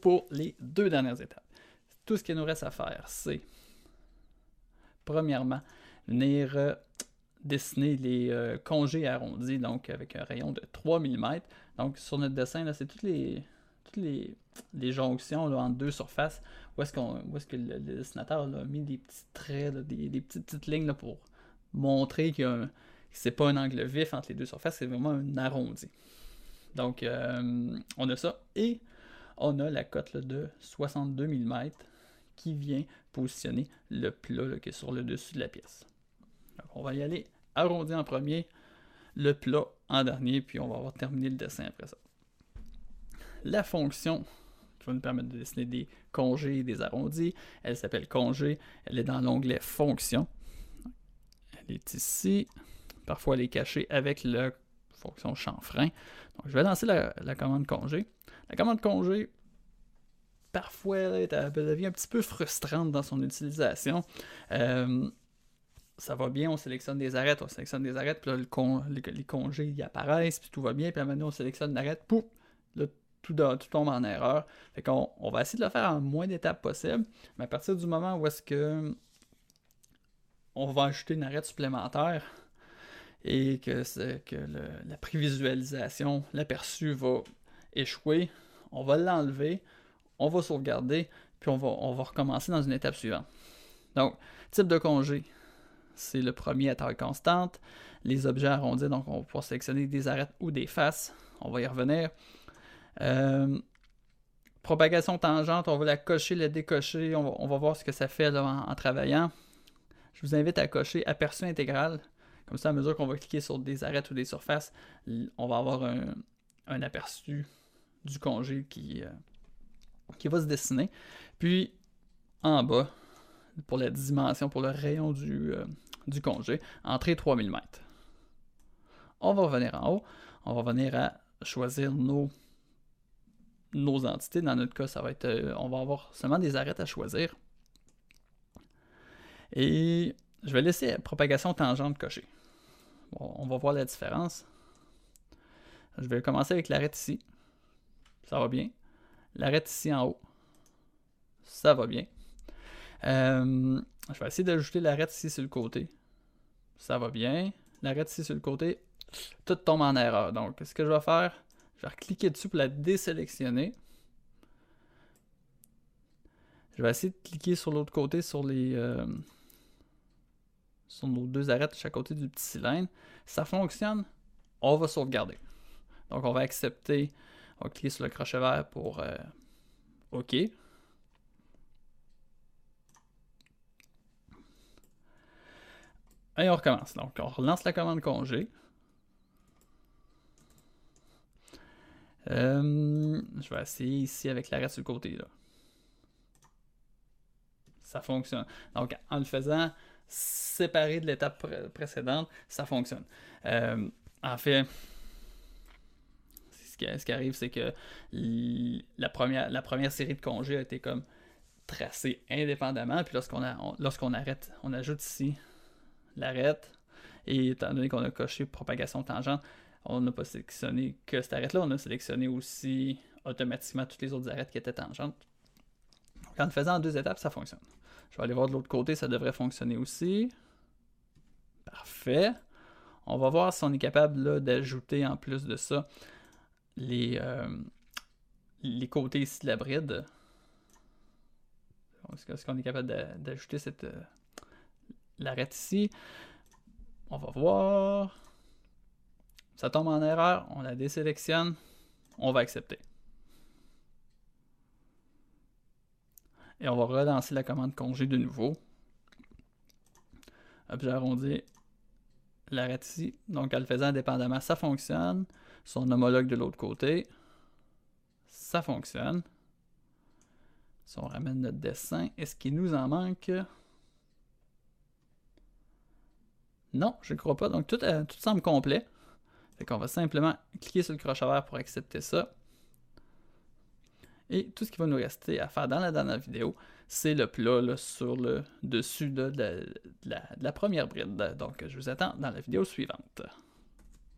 Pour les deux dernières étapes. Tout ce qu'il nous reste à faire, c'est premièrement venir dessiner les congés arrondis, donc avec un rayon de 3 mm. Donc sur notre dessin, c'est toutes les jonctions là, entre deux surfaces où est-ce que le dessinateur là, a mis des petits traits, là, des petites lignes là, pour montrer que c'est pas un angle vif entre les deux surfaces, c'est vraiment un arrondi. Donc on a ça, et on a la cote là, de 62 mm qui vient positionner le plat là, qui est sur le dessus de la pièce. Donc on va y aller arrondi en premier, le plat en dernier, puis on va avoir terminé le dessin après ça. La fonction qui va nous permettre de dessiner des congés et des arrondis, elle s'appelle congé, elle est dans l'onglet fonction. Elle est ici, parfois elle est cachée avec la fonction chanfrein. Donc je vais lancer la commande congé. La commande congé, parfois, elle devient un petit peu frustrante dans son utilisation. Ça va bien, on sélectionne des arêtes, puis là, les congés y apparaissent, puis tout va bien, puis là, maintenant, on sélectionne l'arête, pouf, là, tout tombe en erreur. Fait qu'on va essayer de le faire en moins d'étapes possible, mais à partir du moment où est-ce que on va ajouter une arête supplémentaire, et que la prévisualisation, l'aperçu va échouer, on va l'enlever, on va sauvegarder, puis on va recommencer dans une étape suivante. Donc, type de congé, c'est le premier à taille constante. Les objets arrondis, donc on va pouvoir sélectionner des arêtes ou des faces. On va y revenir. Propagation tangente, on va la cocher, la décocher. On va voir ce que ça fait là, en travaillant. Je vous invite à cocher aperçu intégral. Comme ça, à mesure qu'on va cliquer sur des arêtes ou des surfaces, on va avoir un aperçu du congé qui va se dessiner. Puis, en bas, pour la dimension, pour le rayon du congé, entrée 3 mm. On va revenir en haut. On va revenir à choisir nos entités. Dans notre cas, ça va être, on va avoir seulement des arêtes à choisir. Et je vais laisser propagation tangente cochée. Bon, on va voir la différence. Je vais commencer avec l'arête ici. Ça va bien. L'arête ici en haut. Ça va bien. Je vais essayer d'ajouter l'arête ici sur le côté. Ça va bien. L'arête ici sur le côté. Tout tombe en erreur. Donc, ce que je vais faire, je vais cliquer dessus pour la désélectionner. Je vais essayer de cliquer sur l'autre côté sur nos deux arêtes de chaque côté du petit cylindre. Ça fonctionne, on va sauvegarder. Donc on va accepter, on va cliquer sur le crochet vert pour OK. Et on recommence. Donc on relance la commande congé. Je vais essayer ici avec l'arête sur le côté là. Ça fonctionne. Donc en le faisant séparé de l'étape précédente, ça fonctionne. En fait, ce qui arrive, c'est que la première série de congés a été comme tracée indépendamment, puis lorsqu'on arrête, on ajoute ici l'arête, et étant donné qu'on a coché propagation tangente, on n'a pas sélectionné que cette arête-là, on a sélectionné aussi automatiquement toutes les autres arêtes qui étaient tangentes. Donc, en le faisant en deux étapes, ça fonctionne. Je vais aller voir de l'autre côté, ça devrait fonctionner aussi. Parfait. On va voir si on est capable d'ajouter en plus de ça les côtés ici de la bride. Est-ce qu'on est capable d'ajouter l'arête ici? On va voir. Ça tombe en erreur, on la désélectionne, on va accepter. Et on va relancer la commande congé de nouveau. Objet arrondi, l'arête ici. Donc en le faisant indépendamment, ça fonctionne. Son homologue de l'autre côté, ça fonctionne. Si on ramène notre dessin, est-ce qu'il nous en manque? Non, je ne crois pas. Donc tout semble complet. Fait qu'on va simplement cliquer sur le crochet vert pour accepter ça. Et tout ce qui va nous rester à faire dans la dernière vidéo, c'est le plat là, sur le dessus de la première bride. Donc je vous attends dans la vidéo suivante.